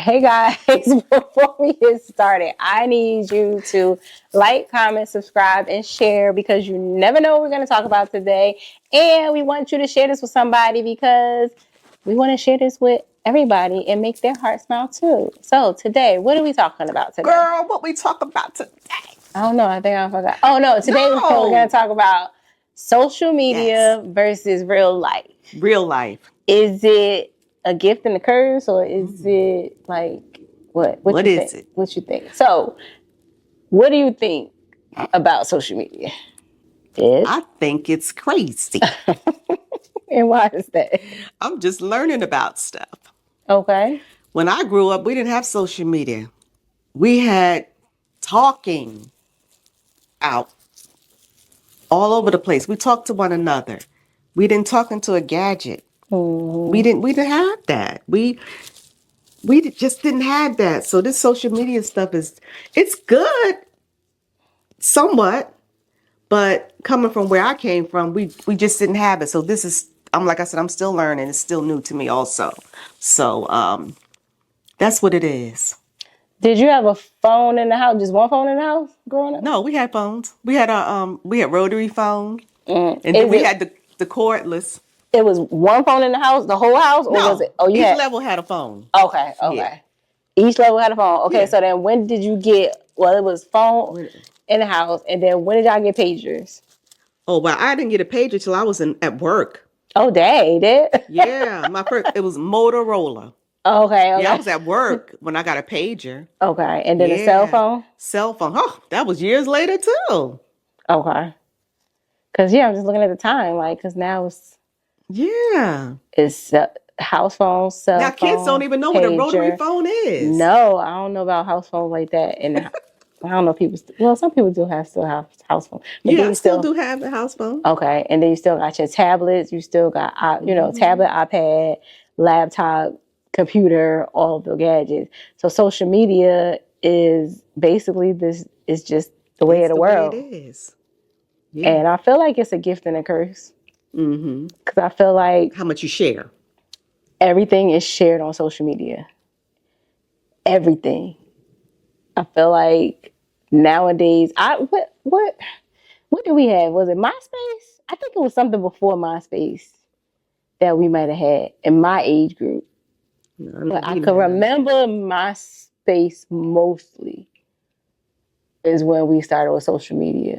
Hey guys, before we get started, I need you to like, comment, subscribe, and share because you never know what we're going to talk about today. And we want you to share this with somebody because we want to share this with everybody and make their heart smile too. So today, what are we talking about today? Girl, what we talk about today? I don't know. I think I forgot. Oh no, today we're going to talk about social media versus real life. Real life. Is it a gift and a curse, or is it like what? What you is think? it? What you think? So, what do you think about social media? I think it's crazy. And why is that? I'm just learning about stuff. Okay. When I grew up, we didn't have social media. We had talking out all over the place. We talked to one another. We didn't talk into a gadget. Mm-hmm. We didn't have that. We just didn't have that. So this social media stuff it's good somewhat, but coming from where I came from, we just didn't have it. So this is, like I said, I'm still learning. It's still new to me also. So that's what it is. Did you have a phone in the house? Just one phone in the house growing up? No, we had phones. We had rotary phone, and then we had the cordless. It was one phone in the house, the whole house, or was it? Oh, each level had a phone. Okay. Yeah. Each level had a phone. Okay, so then when did you get? Well, it was phone in the house, and then when did y'all get pagers? Oh, well, I didn't get a pager till I was at work. Oh, dang, did? Yeah, it was Motorola. Okay. Yeah, I was at work when I got a pager. Okay, and then a cell phone? Cell phone. Oh, that was years later too. Okay. Because, I'm just looking at the time, because now it's house phone, cell phone. Now kids don't even know what a rotary phone is. No, I don't know about house phones like that. And I don't know if people, some people still have house phones. Yeah, I still do have a house phone. Okay, and then you still got your tablets, you still got, tablet, iPad, laptop, computer, all of the gadgets. So social media is basically is just the way of the world. Way it is. Yeah. And I feel like it's a gift and a curse. Mm-hmm. Because I feel like how much you share. Everything is shared on social media. Everything. I feel like nowadays, what do we have? Was it MySpace? I think it was something before MySpace that we might have had in my age group. But I can remember MySpace mostly is when we started with social media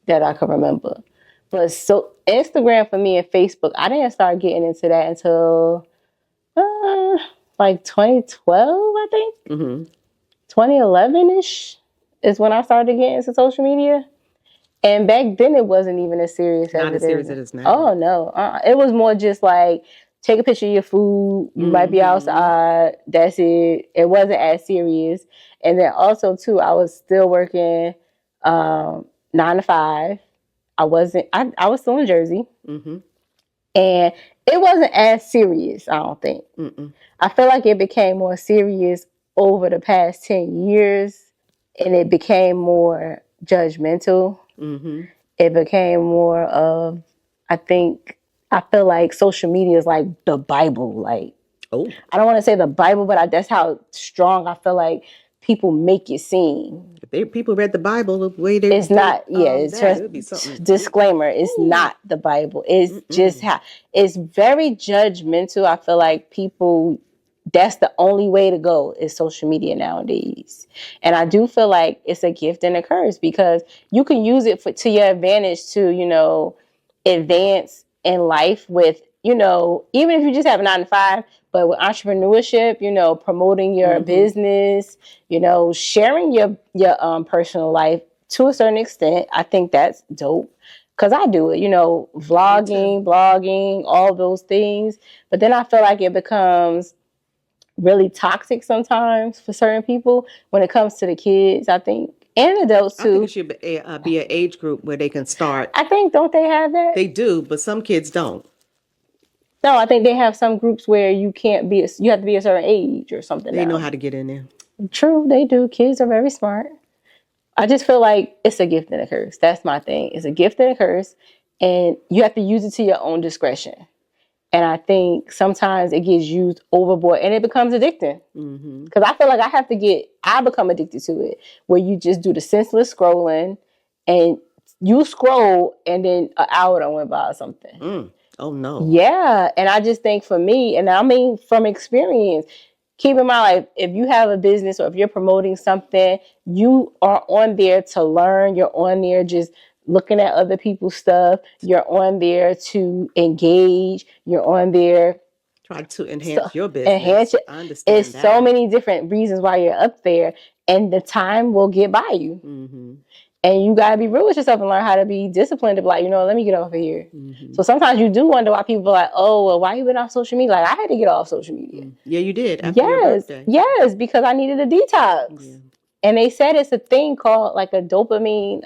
that I can remember. But so Instagram for me and Facebook, I didn't start getting into that until 2012, I think. 2011-ish is when I started getting into social media. And back then it wasn't even as serious as it is. Not as serious as it is now. Oh, no. It was more just like, take a picture of your food. You might be outside. That's it. It wasn't as serious. And then also, too, I was still working 9 to 5. I was still in Jersey. And it wasn't as serious, I don't think. I feel like it became more serious over the past 10 years. And it became more judgmental. It became more of, I feel like social media is like the Bible. Like, I don't want to say the Bible, but that's how strong I feel like people make it seem. If people read the Bible the way they... It's not, it's just disclaimer. It's not the Bible. It's just it's very judgmental. I feel like people, that's the only way to go is social media nowadays. And I do feel like it's a gift and a curse because you can use it to your advantage to, advance in life with, even if you just have a 9 to 5, but with entrepreneurship, promoting your business, sharing your personal life to a certain extent. I think that's dope. Because I do it, vlogging, blogging, all those things. But then I feel like it becomes really toxic sometimes for certain people when it comes to the kids, I think. And adults, too. I think it should be an age group where they can start. I think, don't they have that? They do, but some kids don't. No, I think they have some groups where you have to be a certain age or something. They know how to get in there. True, they do. Kids are very smart. I just feel like it's a gift and a curse. That's my thing. It's a gift and a curse, and you have to use it to your own discretion. And I think sometimes it gets used overboard and it becomes addicting. Because I feel like I become addicted to it, where you just do the senseless scrolling and you scroll and then an hour done went by or something. Oh, no. Yeah. And I just think for me, and I mean from experience, keep in mind, like, if you have a business or if you're promoting something, you are on there to learn. You're on there just looking at other people's stuff. You're on there to engage. You're on there. Try to enhance your business. I understand It's so many different reasons why you're up there, and the time will get by you. And you got to be real with yourself and learn how to be disciplined to be like, let me get off of here. So sometimes you do wonder why people are like, oh, well, why you been off social media? Like, I had to get off social media. Yeah, you did. After your birthday. Yes, because I needed a detox. Yeah. And they said it's a thing called like a dopamine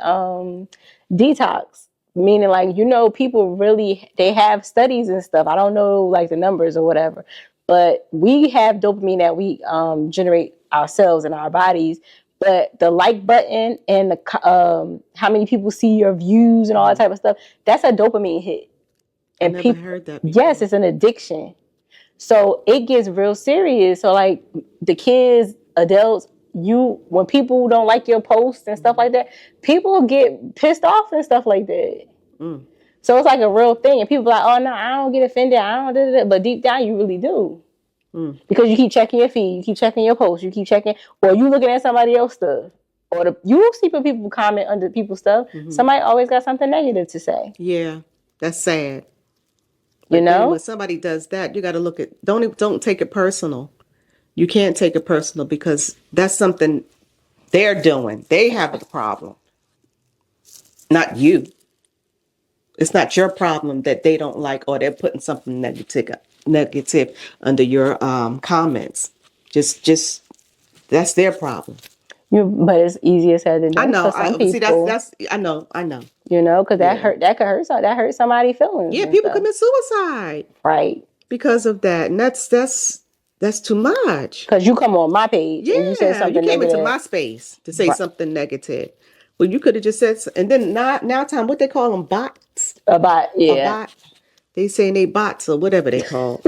detox. Meaning like, people really, they have studies and stuff. I don't know like the numbers or whatever. But we have dopamine that we generate ourselves in our bodies. But the like button and the how many people see your views and all that type of stuff, that's a dopamine hit. And I never heard that before. Yes, it's an addiction. So it gets real serious. So like the kids, adults, when people don't like your posts and stuff like that, people get pissed off and stuff like that. So it's like a real thing. And people are like, oh no, I don't get offended. I don't, but deep down you really do. Because you keep checking your feed, you keep checking your posts, you keep checking, or you looking at somebody else's stuff. Or you see people comment under people's stuff. Somebody always got something negative to say. Yeah, that's sad. But when somebody does that, you got to look at, don't take it personal. You can't take it personal because that's something they're doing. They have a problem, not you. It's not your problem that they don't like or they're putting something negative under your comments. Just that's their problem. But it's easier said than done. I know. For some people. See, that's I know. Because that hurt somebody's feelings. Yeah, people commit suicide. Right. Because of that, and that's too much. Because you come on my page and you said something you came negative. into my space to say something negative. Well, you could have just said, and then now time, what they call them, bots? A bot, yeah. A bot. They saying they bots or whatever they call.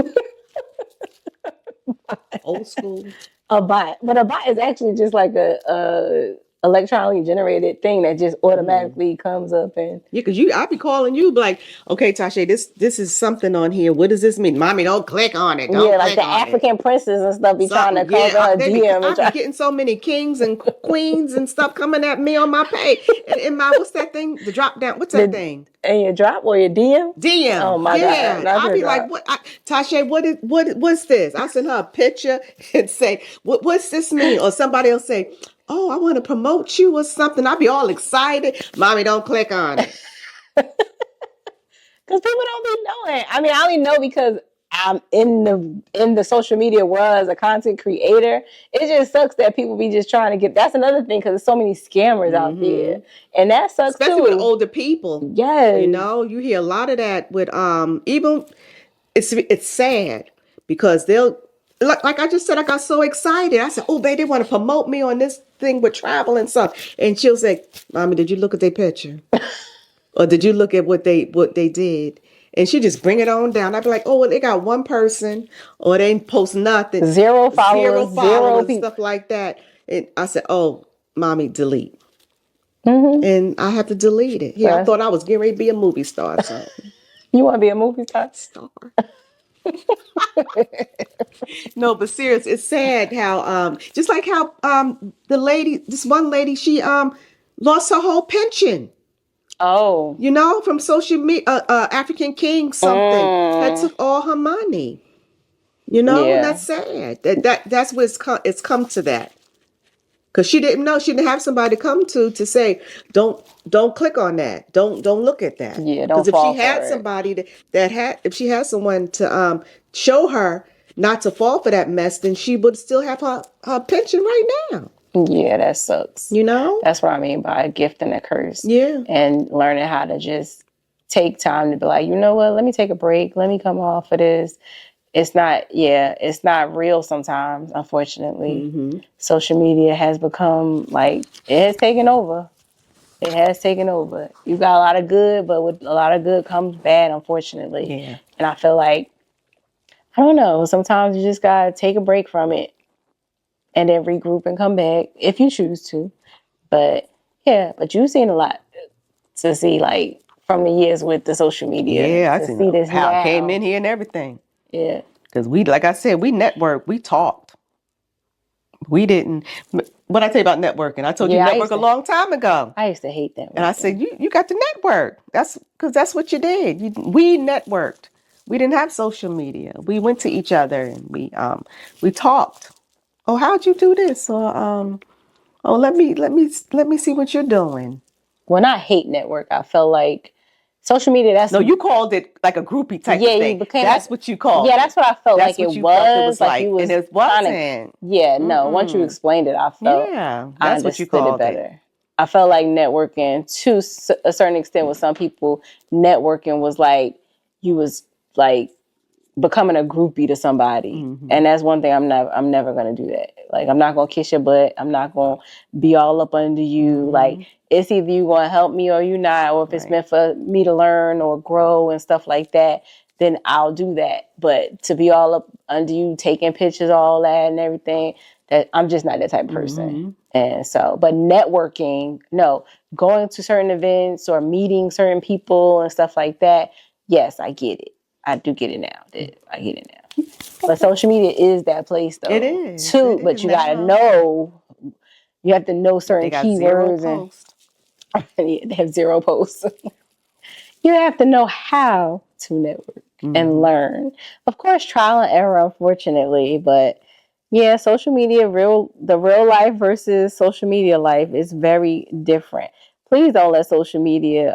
Old school. A bot. But a bot is actually just like a electronically generated thing that just automatically comes up and because I be calling you like, okay, Tasha, this is something on here. What does this mean? Mommy, don't click on it. Don't like the African princes and stuff be trying to cover her DM. I be getting so many kings and queens and stuff coming at me on my page. And my what's that thing? The drop down. What's that thing? And your drop or your DM? DM. Oh my God. I'll be like, what? Tasha, what's this? I send her a picture and say, what's this mean? Or somebody will say, oh, I want to promote you or something. I'll be all excited. Mommy, don't click on it. Because people don't be knowing. I mean, I only know because I'm in the social media world as a content creator. It just sucks that people be just trying to get. That's another thing because there's so many scammers out there, and that sucks especially too. with older people. Yes, you hear a lot of that with even it's sad because they'll. Like I just said, I got so excited. I said, oh, babe, they want to promote me on this thing with travel and stuff. And she'll say, Mommy, did you look at their picture? Or did you look at what they did? And she just bring it on down. I'd be like, oh, well, they got one person or they ain't post nothing. Zero followers, stuff like that. And I said, oh, Mommy, delete. And I have to delete it. Yeah, I thought I was getting ready to be a movie star or something. You want to be a movie star? No, but serious, it's sad how just like how this one lady, she lost her whole pension. Oh, from social media, African King something that took all her money. And that's sad. That's what it's come to that. Because she didn't know, she didn't have somebody to come to say, don't click on that. Don't look at that. Yeah, don't. Because if she had somebody if she had someone to show her not to fall for that mess, then she would still have her pension right now. Yeah, that sucks. That's what I mean by a gift and a curse. Yeah. And learning how to just take time to be like, you know what, let me take a break. Let me come off of this. It's not real sometimes, unfortunately. Social media has become it has taken over. It has taken over. You got a lot of good, but with a lot of good comes bad, unfortunately. Yeah. And I feel like I don't know. Sometimes you just gotta take a break from it and then regroup and come back if you choose to. But yeah, but you've seen a lot to see, like, from the years with the social media. Yeah, I to seen see this how now. I came in here and everything. Yeah. Because like I said, we networked, we talked. We didn't. What I tell you about networking? I told you network a long time ago. I used to hate that. And I said, you got to network. That's because that's what you did. We networked. We didn't have social media. We went to each other and we talked. Oh, how'd you do this? Or oh, let me see what you're doing. When I hate network, I felt like social media. No, you called it like a groupie type of thing. You became that's what you called. Yeah, that's what I felt like it was. Like you was and it wasn't. No. Once you explained it, I felt. Yeah, that's what you called it better. I felt like networking to a certain extent with some people. Networking was like you was like becoming a groupie to somebody, and that's one thing I'm never gonna do that. Like, I'm not gonna kiss your butt. I'm not gonna be all up under you. Like, it's either you gonna help me or you not, or if it's meant for me to learn or grow and stuff like that, then I'll do that. But to be all up under you, taking pictures, all that and everything, that I'm just not that type of person. And so, but networking, no, going to certain events or meeting certain people and stuff like that, yes, I get it. I do get it now. I get it now. But social media is that place, though. It is. Too, but you gotta know. You have to know certain keywords. They have 0 posts. You have to know how to network and learn. Of course, trial and error, unfortunately, but yeah, social media, the real life versus social media life is very different. Please don't let social media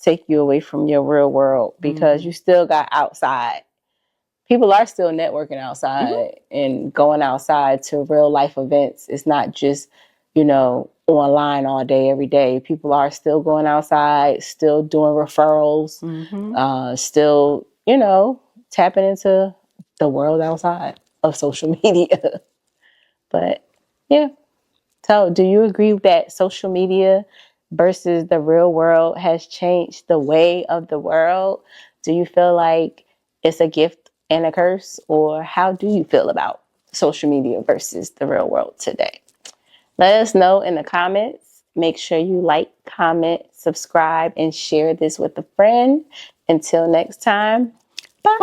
take you away from your real world, because you still got outside. People are still networking outside and going outside to real life events. It's not just, online all day, every day. People are still going outside, still doing referrals, still, tapping into the world outside of social media. But yeah. So do you agree that social media versus the real world has changed the way of the world? Do you feel like it's a gift and a curse? Or how do you feel about social media versus the real world today? Let us know in the comments. Make sure you like, comment, subscribe, and share this with a friend. Until next time, bye.